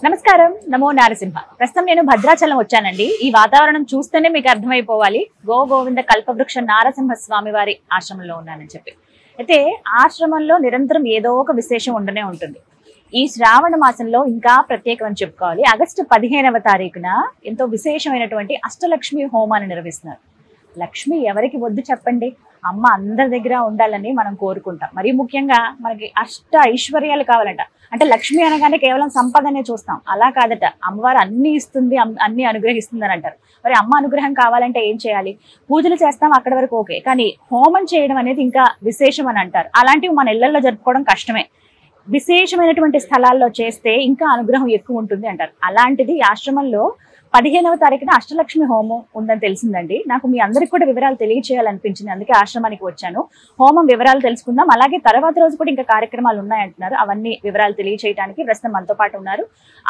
నమస్కారం. నమో నారసింహ. ప్రస్తుతం నేను భద్రాచలం వచ్చానండి. ఈ వాతావరణం చూస్తేనే మీకు అర్థమైపోవాలి గోవింద కల్పవృక్ష నారసింహ స్వామి వారి ఆశ్రమంలో ఉన్నానని చెప్పి. అయితే ఆశ్రమంలో నిరంతరం ఏదో ఒక విశేషం ఉండనే ఉంటుంది. ఈ శ్రావణ మాసంలో ఇంకా ప్రత్యేకం అని చెప్పుకోవాలి. ఆగస్టు 15వ తారీఖున ఎంతో విశేషమైనటువంటి అష్టలక్ష్మి హోమాన్ని నిర్వహిస్తున్నారు. లక్ష్మి ఎవరికి వద్దు చెప్పండి? అమ్మ అందరి దగ్గర ఉండాలని మనం కోరుకుంటాం. మరి ముఖ్యంగా మనకి అష్ట ఐశ్వర్యాలు కావాలంట. అంటే లక్ష్మి అనగానే కేవలం సంపదనే చూస్తాం, అలా కాదట. అమ్మవారు అన్ని ఇస్తుంది, అన్ని అనుగ్రహిస్తుంది అని అంటారు. మరి అమ్మ అనుగ్రహం కావాలంటే ఏం చేయాలి? పూజలు చేస్తాం, అక్కడి వరకు ఓకే, కానీ హోమం చేయడం అనేది ఇంకా విశేషం అని అంటారు. అలాంటివి మన ఇళ్లలో జరుపుకోవడం కష్టమే. విశేషమైనటువంటి స్థలాల్లో చేస్తే ఇంకా అనుగ్రహం ఎక్కువ ఉంటుంది అంటారు. అలాంటిది ఆశ్రమంలో 15వ తారీఖున అష్టలక్ష్మి హోమం ఉందని తెలిసిందండి. నాకు మీ అందరికి కూడా వివరాలు తెలియచేయాలనిపించింది, అందుకే ఆశ్రమానికి వచ్చాను. హోమం వివరాలు తెలుసుకుందాం. అలాగే తర్వాత రోజు కూడా ఇంకా కార్యక్రమాలు ఉన్నాయంటున్నారు. అవన్నీ వివరాలు తెలియచేయడానికి ప్రస్తుతం మనతో పాటు ఉన్నారు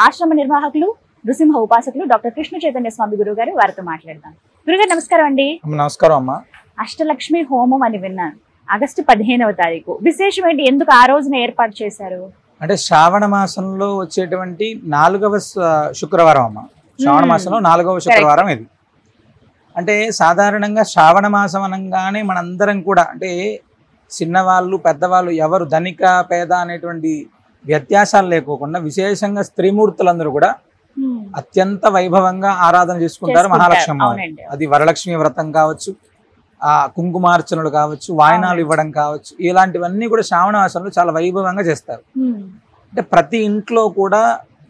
ఆశ్రమ నిర్వాహకులు, నృసింహ ఉపాసకులు డాక్టర్ కృష్ణ చైతన్య స్వామి గురువు గారు. వారితో మాట్లాడదాం. గురుగారు నమస్కారం అండి. నమస్కారం అమ్మా. అష్టలక్ష్మి హోమం అని విన్నాను. ఆగస్టు 15వ తారీఖు విశేషం ఏంటి? ఎందుకు ఆ రోజున ఏర్పాటు చేశారు? అంటే శ్రావణ మాసంలో వచ్చేటువంటి 4వ శుక్రవారం అమ్మ. శ్రావణ మాసంలో 4వ శుక్రవారం ఇది. అంటే సాధారణంగా శ్రావణ మాసం అనగానే మనందరం కూడా అంటే చిన్నవాళ్ళు పెద్దవాళ్ళు ఎవరు ధనిక పేద అనేటువంటి వ్యత్యాసాలు లేకోకుండా విశేషంగా స్త్రీమూర్తులందరూ కూడా అత్యంత వైభవంగా ఆరాధన చేసుకుంటారు మహాలక్ష్మి. అది వరలక్ష్మి వ్రతం కావచ్చు, కుంకుమార్చనలు కావచ్చు, వాయనాలు ఇవ్వడం కావచ్చు, ఇలాంటివన్నీ కూడా శ్రావణ మాసంలో చాలా వైభవంగా చేస్తారు. అంటే ప్రతి ఇంట్లో కూడా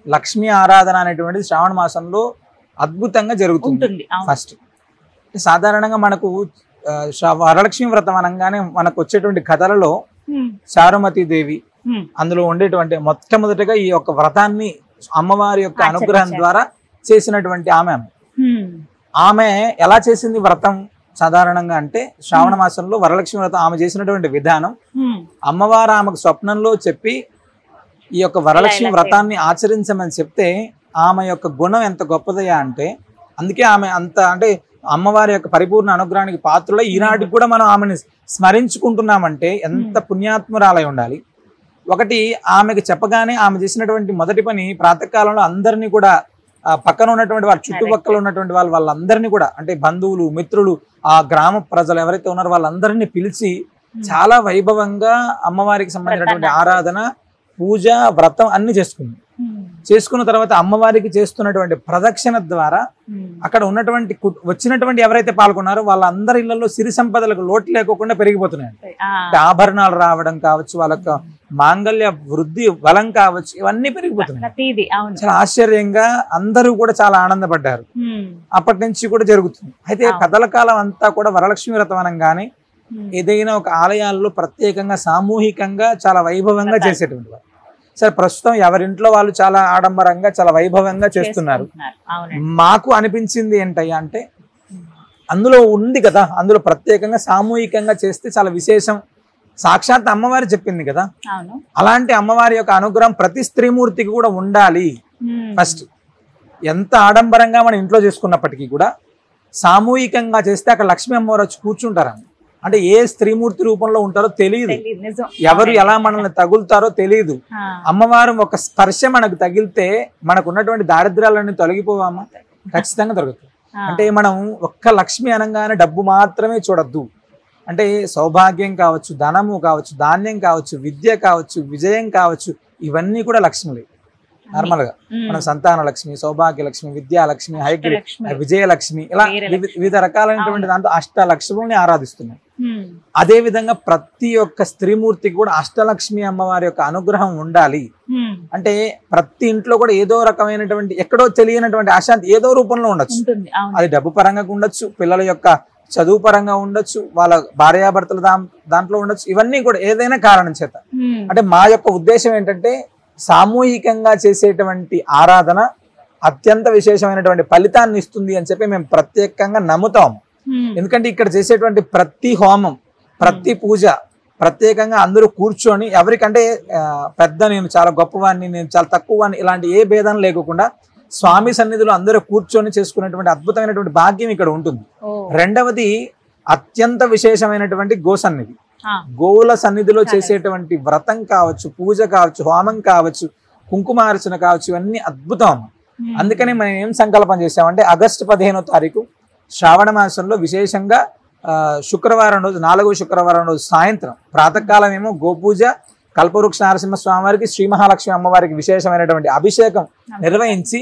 లక్ష్మీ ఆరాధన అనేటువంటిది శ్రావణ మాసంలో అద్భుతంగా జరుగుతుంది. ఫస్ట్ సాధారణంగా మనకు వరలక్ష్మి వ్రతం అనగానే మనకు వచ్చేటువంటి కథలలో చారుమతి దేవి అందులో ఉండేటువంటి మొట్టమొదటిగా ఈ యొక్క వ్రతాన్ని అమ్మవారి యొక్క అనుగ్రహం ద్వారా చేసినటువంటి ఆమె ఎలా చేసింది వ్రతం సాధారణంగా అంటే శ్రావణ మాసంలో వరలక్ష్మి వ్రతం ఆమె చేసినటువంటి విధానం అమ్మవారు ఆమెకు స్వప్నంలో చెప్పి ఈ యొక్క వరలక్ష్మి వ్రతాన్ని ఆచరించమని చెప్తే ఆమె యొక్క గుణం ఎంత గొప్పదయ్యా అంటే అందుకే ఆమె అంత అంటే అమ్మవారి యొక్క పరిపూర్ణ అనుగ్రహానికి పాత్రలో ఈనాటికి కూడా మనం ఆమెను స్మరించుకుంటున్నామంటే ఎంత పుణ్యాత్మురాలై ఉండాలి. ఒకటి ఆమెకు చెప్పగానే ఆమె చేసినటువంటి మొదటి పని ప్రాతకాలంలో అందరినీ కూడా పక్కన ఉన్నటువంటి వాళ్ళ చుట్టుపక్కల ఉన్నటువంటి వాళ్ళందరినీ కూడా అంటే బంధువులు మిత్రులు ఆ గ్రామ ప్రజలు ఎవరైతే ఉన్నారో వాళ్ళందరినీ పిలిచి చాలా వైభవంగా అమ్మవారికి సంబంధించినటువంటి ఆరాధన పూజ వ్రతం అన్ని చేసుకున్న తర్వాత అమ్మవారికి చేస్తున్నటువంటి ప్రదక్షిణ ద్వారా అక్కడ ఉన్నటువంటి వచ్చినటువంటి ఎవరైతే పాల్గొన్నారో వాళ్ళందరి ఇళ్లలో సిరి సంపదలకు లోటు లేకోకుండా పెరిగిపోతున్నాయి. ఆభరణాలు రావడం కావచ్చు, వాళ్ళ మాంగళ్య వృద్ధి బలం కావచ్చు, ఇవన్నీ పెరిగిపోతున్నాయి. చాలా ఆశ్చర్యంగా అందరూ కూడా చాలా ఆనందపడ్డారు. అప్పటి నుంచి కూడా జరుగుతుంది. అయితే కథల కాలం అంతా కూడా వరలక్ష్మి వ్రతం అనగానే ఏదైనా ఒక ఆలయాల్లో ప్రత్యేకంగా సామూహికంగా చాలా వైభవంగా చేసేటువంటి వారు. సరే ప్రస్తుతం ఎవరింట్లో వాళ్ళు చాలా ఆడంబరంగా చాలా వైభవంగా చేస్తున్నారు. మాకు అనిపించింది ఏంటయ్యా అంటే అందులో ఉంది కదా, అందులో ప్రత్యేకంగా సామూహికంగా చేస్తే చాలా విశేషం. సాక్షాత్ అమ్మవారి చెప్పింది కదా, అలాంటి అమ్మవారి యొక్క అనుగ్రహం ప్రతి స్త్రీమూర్తికి కూడా ఉండాలి. ఫస్ట్ ఎంత ఆడంబరంగా మనం ఇంట్లో చేసుకున్నప్పటికీ కూడా సామూహికంగా చేస్తే అక్కడ లక్ష్మీ అమ్మవారు వచ్చి కూర్చుంటారని. అంటే ఏ స్త్రీమూర్తి రూపంలో ఉంటారో తెలియదు, ఎవరు ఎలా మనల్ని తగులుతారో తెలియదు. అమ్మవారు ఒక స్పర్శ మనకు తగిలితే మనకు ఉన్నటువంటి దారిద్ర్యాలన్నీ తొలగిపోవామా? ఖచ్చితంగా దొరుకుతుంది. అంటే మనం ఒక్క లక్ష్మి అనగానే డబ్బు మాత్రమే చూడద్దు. అంటే సౌభాగ్యం కావచ్చు, ధనము కావచ్చు, ధాన్యం కావచ్చు, విద్య కావచ్చు, విజయం కావచ్చు, ఇవన్నీ కూడా లక్ష్ములే. నార్మల్ గా మనం సంతాన లక్ష్మి, సౌభాగ్య లక్ష్మి, విద్యాలక్ష్మి, విజయలక్ష్మి, ఇలా వివిధ రకాలైనటువంటి దాంట్లో అష్టలక్ష్ముల్ని ఆరాధిస్తున్నాం. అదే విధంగా ప్రతి ఒక్క స్త్రీమూర్తికి కూడా అష్టలక్ష్మి అమ్మవారి యొక్క అనుగ్రహం ఉండాలి. అంటే ప్రతి ఇంట్లో కూడా ఏదో రకమైనటువంటి ఎక్కడో తెలియనటువంటి అశాంతి ఏదో రూపంలో ఉండొచ్చు. అది డబ్బు పరంగా ఉండొచ్చు, పిల్లల యొక్క చదువు పరంగా ఉండొచ్చు, వాళ్ళ భార్యాభర్తల దాంట్లో ఉండొచ్చు. ఇవన్నీ కూడా ఏదైనా కారణం చేత. అంటే మా యొక్క ఉద్దేశం ఏంటంటే సామూహికంగా చేసేటువంటి ఆరాధన అత్యంత విశేషమైనటువంటి ఫలితాన్ని ఇస్తుంది అని చెప్పి మేము ప్రత్యేకంగా నమ్ముతాము. ఎందుకంటే ఇక్కడ చేసేటువంటి ప్రతి హోమం, ప్రతి పూజ ప్రత్యేకంగా అందరూ కూర్చొని ఎవరికంటే పెద్ద నేను చాలా గొప్పవాడిని, నేను చాలా తక్కువవాడిని, ఇలాంటి ఏ భేదం లేకుండా స్వామి సన్నిధిలో అందరూ కూర్చొని చేసుకునేటువంటి అద్భుతమైనటువంటి భాగ్యం ఇక్కడ ఉంటుంది. రెండవది అత్యంత విశేషమైనటువంటి గోసన్నిధి. గోవుల సన్నిధిలో చేసేటువంటి వ్రతం కావచ్చు, పూజ కావచ్చు, హోమం కావచ్చు, కుంకుమార్చన కావచ్చు, ఇవన్నీ అద్భుతం అమ్మ. అందుకని మనం ఏం సంకల్పం చేసామంటే ఆగస్టు 15వ తారీఖు శ్రావణ మాసంలో విశేషంగా శుక్రవారం రోజు 4వ శుక్రవారం రోజు సాయంత్రం ప్రాతకాలం ఏమో గోపూజ, కల్పవృక్ష నరసింహ స్వామివారికి, శ్రీ మహాలక్ష్మి అమ్మవారికి విశేషమైనటువంటి అభిషేకం నిర్వహించి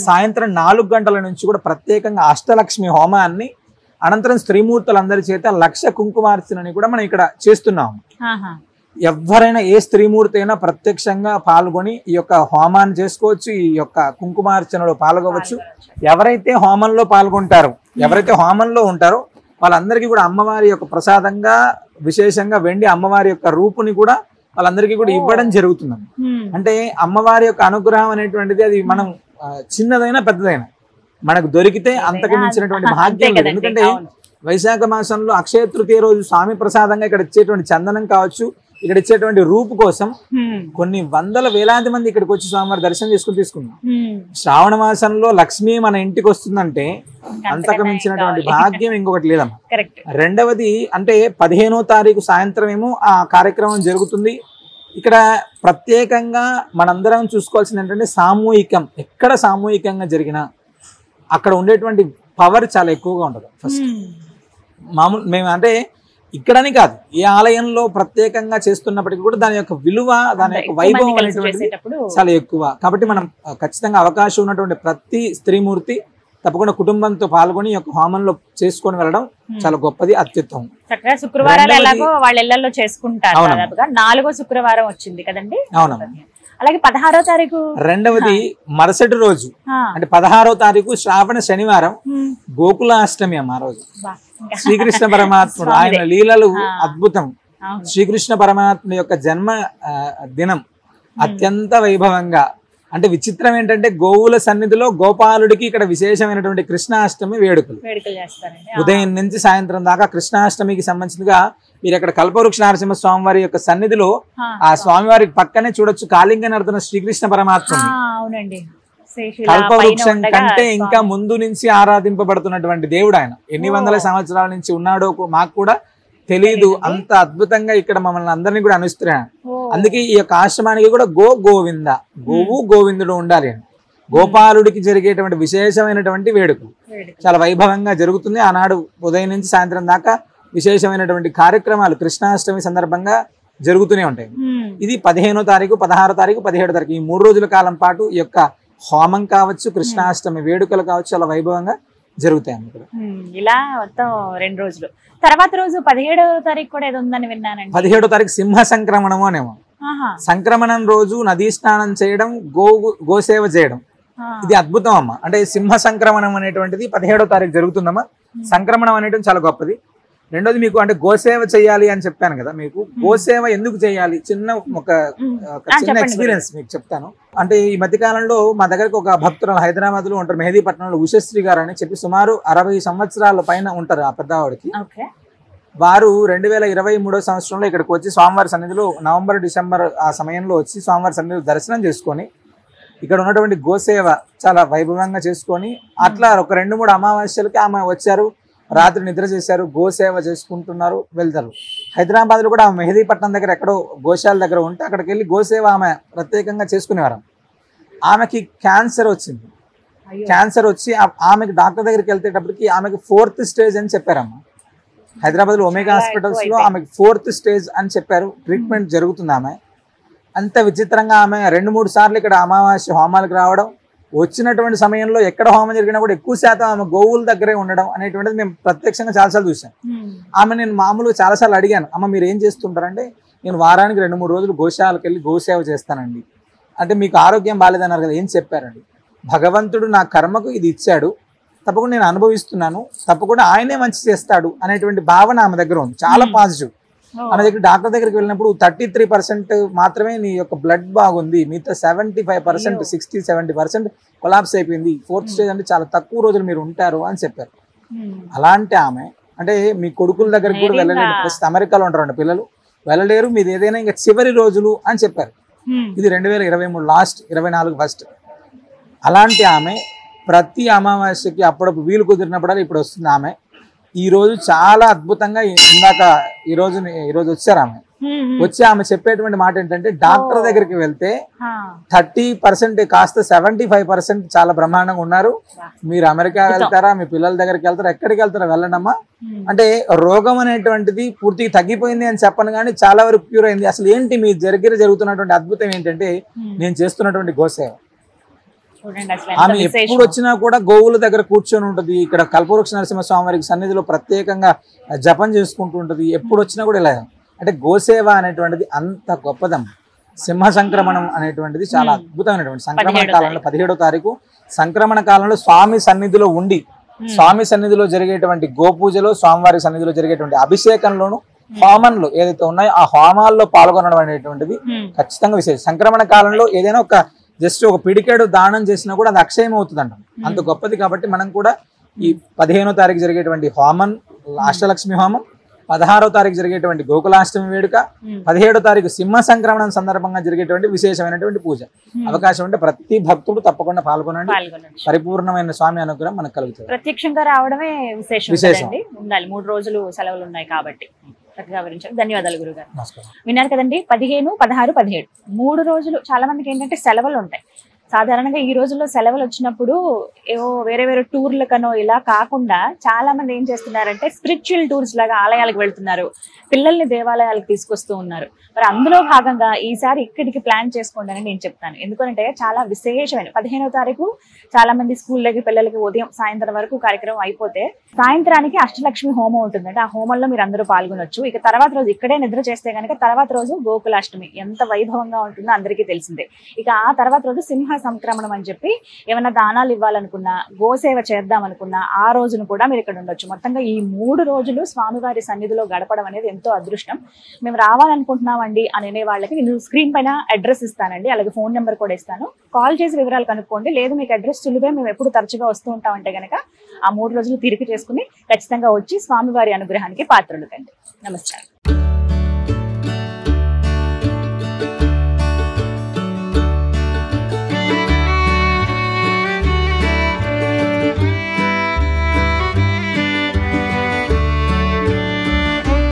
సాయంత్రం 4 గంటల నుంచి కూడా ప్రత్యేకంగా అష్టలక్ష్మి హోమాన్ని, అనంతరం స్త్రీమూర్తులందరి చేత 1,00,000 కుంకుమార్చనని కూడా మనం ఇక్కడ చేస్తున్నాము. ఎవరైనా ఏ స్త్రీమూర్తి అయినా ప్రత్యక్షంగా పాల్గొని ఈ యొక్క హోమాన్ని చేసుకోవచ్చు, ఈ యొక్క కుంకుమార్చనలో పాల్గొవచ్చు. ఎవరైతే హోమంలో పాల్గొంటారో, ఎవరైతే హోమంలో ఉంటారో వాళ్ళందరికీ కూడా అమ్మవారి యొక్క ప్రసాదంగా విశేషంగా వెండి అమ్మవారి యొక్క రూపుని కూడా వాళ్ళందరికీ కూడా ఇవ్వడం జరుగుతుంది. అంటే అమ్మవారి యొక్క అనుగ్రహం అనేటువంటిది అది మనం చిన్నదైనా పెద్దదైనా మనకు దొరికితే అంతకు మించినటువంటి భాగ్యం లేదు. ఎందుకంటే వైశాఖ మాసంలో అక్షయ తృతీయ రోజు స్వామి ప్రసాదంగా ఇక్కడ ఇచ్చేటువంటి చందనం కావచ్చు, ఇక్కడ ఇచ్చేటువంటి రూపు కోసం కొన్ని వందల వేలాది మంది ఇక్కడికి వచ్చి స్వామివారి దర్శనం చేసుకుని తీసుకున్నాం. శ్రావణ మాసంలో లక్ష్మి మన ఇంటికి వస్తుందంటే అంతకు మించినటువంటి భాగ్యం ఇంకొకటి లేదమ్మా. రెండవది అంటే 15వ తారీఖు సాయంత్రం ఏమో ఆ కార్యక్రమం జరుగుతుంది. ఇక్కడ ప్రత్యేకంగా మనందరం చూసుకోవాల్సింది ఏంటంటే సామూహికం. ఎక్కడ సామూహికంగా జరిగినా అక్కడ ఉండేటువంటి పవర్ చాలా ఎక్కువగా ఉంటుంది. ఫస్ట్ మామూలు మేము అంటే ఇక్కడని కాదు, ఏ ఆలయంలో ప్రత్యేకంగా చేస్తున్నప్పటికీ కూడా దాని యొక్క విలువ, దాని యొక్క వైభవం అనేటువంటిది చాలా ఎక్కువ. కాబట్టి మనం ఖచ్చితంగా అవకాశం ఉన్నటువంటి ప్రతి స్త్రీమూర్తి తప్పకుండా కుటుంబంతో పాల్గొని ఈ యొక్క హోమంలో చేసుకొని వెళ్ళడం చాలా గొప్పది, అత్యుత్తమం. చక్కగా శుక్రవారాలు ఎలాగో వాళ్ళ ఇళ్లలో చేసుకుంటారు. 4వ శుక్రవారం వచ్చింది కదండి. అవునమ్మా. అలాగే 16వ తారీఖు రెండవది మరుసటి రోజు అంటే 16వ తారీఖు శ్రావణ శనివారం గోకులాష్టమి అమ్మ. ఆ రోజు శ్రీకృష్ణ పరమాత్ముడు ఆయన లీలలు అద్భుతం. శ్రీకృష్ణ పరమాత్ముడి యొక్క జన్మ దినం అత్యంత వైభవంగా. అంటే విచిత్రం ఏంటంటే గోవుల సన్నిధిలో గోపాలుడికి ఇక్కడ విశేషమైనటువంటి కృష్ణాష్టమి వేడుకలు ఉదయం నుంచి సాయంత్రం దాకా. కృష్ణాష్టమికి సంబంధించినగా మీరు అక్కడ కల్పవృక్ష నరసింహ స్వామివారి యొక్క సన్నిధిలో ఆ స్వామివారి పక్కనే చూడొచ్చు కాళింగ నర్తన శ్రీకృష్ణ పరమాత్ముడు. కల్పవృక్షం కంటే ఇంకా ముందు నుంచి ఆరాధింపబడుతున్నటువంటి దేవుడు ఆయన. ఎన్ని వందల సంవత్సరాల నుంచి ఉన్నాడో మాకు కూడా తెలియదు. అంత అద్భుతంగా ఇక్కడ మమ్మల్ని అందరినీ కూడా అనుస్తున్నాడు. అందుకే ఈ యొక్క ఆశ్రమానికి కూడా గోవింద, గోవు గోవిందుడు ఉండాలి అని. గోపాలుడికి జరిగేటువంటి విశేషమైనటువంటి వేడుకలు చాలా వైభవంగా జరుగుతుంది. ఆనాడు ఉదయం నుంచి సాయంత్రం దాకా విశేషమైనటువంటి కార్యక్రమాలు కృష్ణాష్టమి సందర్భంగా జరుగుతూనే ఉంటాయి. ఇది 15వ తారీఖు, 16వ తారీఖు, 17వ తారీఖు ఈ 3 రోజుల కాలం పాటు ఈ యొక్క హోమం కావచ్చు, కృష్ణాష్టమి వేడుకలు కావచ్చు చాలా వైభవంగా జరుగుతాయి అన్నమాట. ఇలా మొత్తం 2 రోజులు. తర్వాత రోజు 17వ తారీఖు కూడా ఏదో ఉందని విన్నానండి. 17వ తారీఖు సింహ సంక్రమణము అనేమో. సంక్రమణం రోజు నదీ స్నానం చేయడం, గోసేవ చేయడం, ఇది అద్భుతం అమ్మ. అంటే సింహ సంక్రమణం అనేటువంటిది 17వ తారీఖు జరుగుతుందమ్మా. సంక్రమణం అనేటువంటి చాలా గొప్పది. రెండోది మీకు అంటే గోసేవ చేయాలి అని చెప్పాను కదా, మీకు గోసేవ ఎందుకు చేయాలి ఒక చిన్న ఎక్స్పీరియన్స్ మీకు చెప్తాను. అంటే ఈ మధ్య కాలంలో మా దగ్గరకు ఒక భక్తురాలు హైదరాబాద్ లో ఉంటారు, మెహదీపట్నంలో ఉషశ్రీ గారు అని చెప్పి సుమారు 60 సంవత్సరాల పైన ఉంటారు ఆ పెద్దవాడికి. వారు 2023వ సంవత్సరంలో ఇక్కడికి వచ్చి స్వామివారి సన్నిధిలో నవంబర్ డిసెంబర్ ఆ సమయంలో వచ్చి స్వామివారి సన్నిధిలో దర్శనం చేసుకొని ఇక్కడ ఉన్నటువంటి గోసేవ చాలా వైభవంగా చేసుకొని అట్లా ఒక 2-3 అమావాస్యలకి ఆమె వచ్చారు, రాత్రి నిద్ర చేశారు, గోసేవ చేసుకుంటున్నారు, వెళ్తారు. హైదరాబాద్లో కూడా ఆమె మెహదీపట్నం దగ్గర ఎక్కడో గోశాల దగ్గర ఉంటే అక్కడికి వెళ్ళి గోసేవ ఆమె ప్రత్యేకంగా చేసుకునేవారు. ఆమెకి క్యాన్సర్ వచ్చింది. క్యాన్సర్ వచ్చి ఆమెకి డాక్టర్ దగ్గరికి వెళ్తేటప్పటికి ఆమెకి 4th స్టేజ్ అని చెప్పారమ్మ. హైదరాబాద్లో ఒమేగా హాస్పిటల్స్లో ఆమెకి 4th స్టేజ్ అని చెప్పారు. ట్రీట్మెంట్ జరుగుతుంది. ఆమె అంత విచిత్రంగా ఆమె 2-3 సార్లు ఇక్కడ అమావాస్య హోమాలకు రావడం, వచ్చినటువంటి సమయంలో ఎక్కడ హోమం జరిగినా కూడా ఎక్కువ శాతం ఆమె గోవుల దగ్గరే ఉండడం అనేటువంటిది మేము ప్రత్యక్షంగా చాలాసార్లు చూసాం. ఆమె నేను మామూలుగా చాలాసార్లు అడిగాను, అమ్మ మీరు ఏం చేస్తుంటారంటే నేను వారానికి 2-3 రోజులు గోశాలకు వెళ్ళి గోసేవ చేస్తానండి. అంటే మీకు ఆరోగ్యం బాగాలేదన్నారు కదా, ఏం చెప్పారండి? భగవంతుడు నా కర్మకు ఇది ఇచ్చాడు, తప్పకుండా నేను అనుభవిస్తున్నాను, తప్పకుండా ఆయనే మంచి చేస్తాడు అనేటువంటి భావన ఆమె దగ్గర ఉంది. చాలా పాజిటివ్. ఆమె దగ్గర డాక్టర్ దగ్గరికి వెళ్ళినప్పుడు 33% మాత్రమే నీ యొక్క బ్లడ్ బాగుంది, మిగతా 75%, 60-70% కొలాప్స్ అయిపోయింది. 4th స్టేజ్ అంటే చాలా తక్కువ రోజులు మీరు ఉంటారు అని చెప్పారు. అలాంటి ఆమె అంటే మీ కొడుకుల దగ్గరికి కూడా వెళ్ళలేరు, ప్రస్తుతం అమెరికాలో ఉంటారండి పిల్లలు, వెళ్ళలేరు, మీది ఏదైనా ఇంకా చివరి రోజులు అని చెప్పారు. ఇది 2023 లాస్ట్, 24 ఫస్ట్. అలాంటి ఆమె ప్రతి అమావాస్యకి అప్పుడప్పుడు వీలు కుదిరినప్పుడు ఇప్పుడు వస్తుంది ఆమె. ఈ రోజు చాలా అద్భుతంగా ఇందాక ఈ రోజు వచ్చారు ఆమె. వచ్చి ఆమె చెప్పేటువంటి మాట ఏంటంటే డాక్టర్ దగ్గరికి వెళ్తే 30% కాస్త 75% చాలా బ్రహ్మాండంగా ఉన్నారు, మీరు అమెరికా వెళ్తారా, మీ పిల్లల దగ్గరికి వెళ్తారా, ఎక్కడికి వెళ్తారా వెళ్ళండమ్మా అంటే రోగం అనేటువంటిది పూర్తిగా తగ్గిపోయింది అని చెప్పను కానీ చాలా వరకు క్యూర్ అయింది. అసలు ఏంటి మీ దగ్గర జరుగుతున్నటువంటి అద్భుతం ఏంటంటే నేను చేస్తున్నటువంటి గోసేవ. ఆమె ఎప్పుడు వచ్చినా కూడా గోవుల దగ్గర కూర్చొని ఉంటది, ఇక్కడ కల్పవృక్ష నరసింహస్వామి వారికి సన్నిధిలో ప్రత్యేకంగా జపం చేసుకుంటూ ఉంటది, ఎప్పుడు వచ్చినా కూడా ఇలా. అంటే గోసేవ అనేటువంటిది అంత గొప్పదం. సింహ సంక్రమణం అనేటువంటిది చాలా అద్భుతమైనటువంటి సంక్రమణ కాలంలో 17వ తారీఖు సంక్రమణ కాలంలో స్వామి సన్నిధిలో ఉండి స్వామి సన్నిధిలో జరిగేటువంటి గోపూజలో స్వామివారి సన్నిధిలో జరిగేటువంటి అభిషేకంలోను హోమంలో ఏదైతే ఉన్నాయో ఆ హోమాల్లో పాల్గొనడం అనేటువంటిది ఖచ్చితంగా విశేషం. సంక్రమణ కాలంలో ఏదైనా ఒక జస్ట్ ఒక పిడికేడు దానం చేసినా కూడా అది అక్షయం అవుతుందంట, అంత గొప్పది. కాబట్టి మనం కూడా ఈ 15వ తారీఖు జరిగేటువంటి హోమం అష్టలక్ష్మి హోమం, 16వ తారీఖు జరిగేటువంటి గోకులాష్టమి వేడుక, 17వ తారీఖు సింహ సంక్రమణం సందర్భంగా జరిగేటువంటి విశేషమైనటువంటి పూజ. అవకాశం ఉంటే ప్రతి భక్తుడు తప్పకుండా పాల్గొనండి, పరిపూర్ణమైన స్వామి అనుగ్రహం మనకు కలుగుతుంది. ప్రత్యక్షంగా రావడమే విశేషం ఉండాలి. 3 రోజులు సెలవులు ఉన్నాయి కాబట్టి చక్కగా వివరించారు. ధన్యవాదాలు గురుగారు. విన్నారు కదండి, 15, 16, 17 3 రోజులు. చాలా మందికి ఏంటంటే సెలవులు ఉంటాయి. సాధారణంగా ఈ రోజుల్లో సెలవులు వచ్చినప్పుడు ఏవో వేరే వేరే టూర్లకనో ఇలా కాకుండా చాలా మంది ఏం చేస్తున్నారంటే స్పిరిచువల్ టూర్స్ లాగా ఆలయాలకు వెళ్తున్నారు, పిల్లల్ని దేవాలయాలకు తీసుకొస్తూ ఉన్నారు. మరి అందులో భాగంగా ఈసారి ఇక్కడికి ప్లాన్ చేసుకోండి అని నేను చెప్తాను. ఎందుకంటే చాలా విశేషమైన 15వ తారీఖు చాలా మంది స్కూళ్ళకి పిల్లలకి ఉదయం సాయంత్రం వరకు కార్యక్రమం అయిపోతే సాయంత్రానికి అష్టలక్ష్మి హోమం ఉంటుందంటే ఆ హోమంలో మీరు అందరూ పాల్గొనొచ్చు. ఇక తర్వాత రోజు ఇక్కడే నిద్ర చేస్తే కనుక తర్వాత రోజు గోకులాష్టమి ఎంత వైభవంగా ఉంటుందో అందరికీ తెలిసిందే. ఇక ఆ తర్వాత రోజు సింహ సంక్రమణం అని చెప్పి ఏమైనా దానాలు ఇవ్వాలనుకున్నా, గోసేవ చేద్దాం అనుకున్నా ఆ రోజును కూడా మీరు ఇక్కడ ఉండొచ్చు. మొత్తంగా ఈ 3 రోజులు స్వామివారి సన్నిధిలో గడపడం అనేది ఎంతో అదృష్టం. మేము రావాలనుకుంటున్నామండి అని అనే వాళ్ళకి నేను స్క్రీన్ పైన అడ్రస్ ఇస్తానండి, అలాగే ఫోన్ నెంబర్ కూడా ఇస్తాను. కాల్ చేసి వివరాలు కనుక్కోండి. లేదు మీకు అడ్రస్ సులువే, మేము ఎప్పుడు తరచుగా వస్తూ ఉంటామంటే కనుక ఆ 3 రోజులు తీరిక చేసుకుని ఖచ్చితంగా వచ్చి స్వామివారి అనుగ్రహానికి పాత్రలు కండి. నమస్కారం.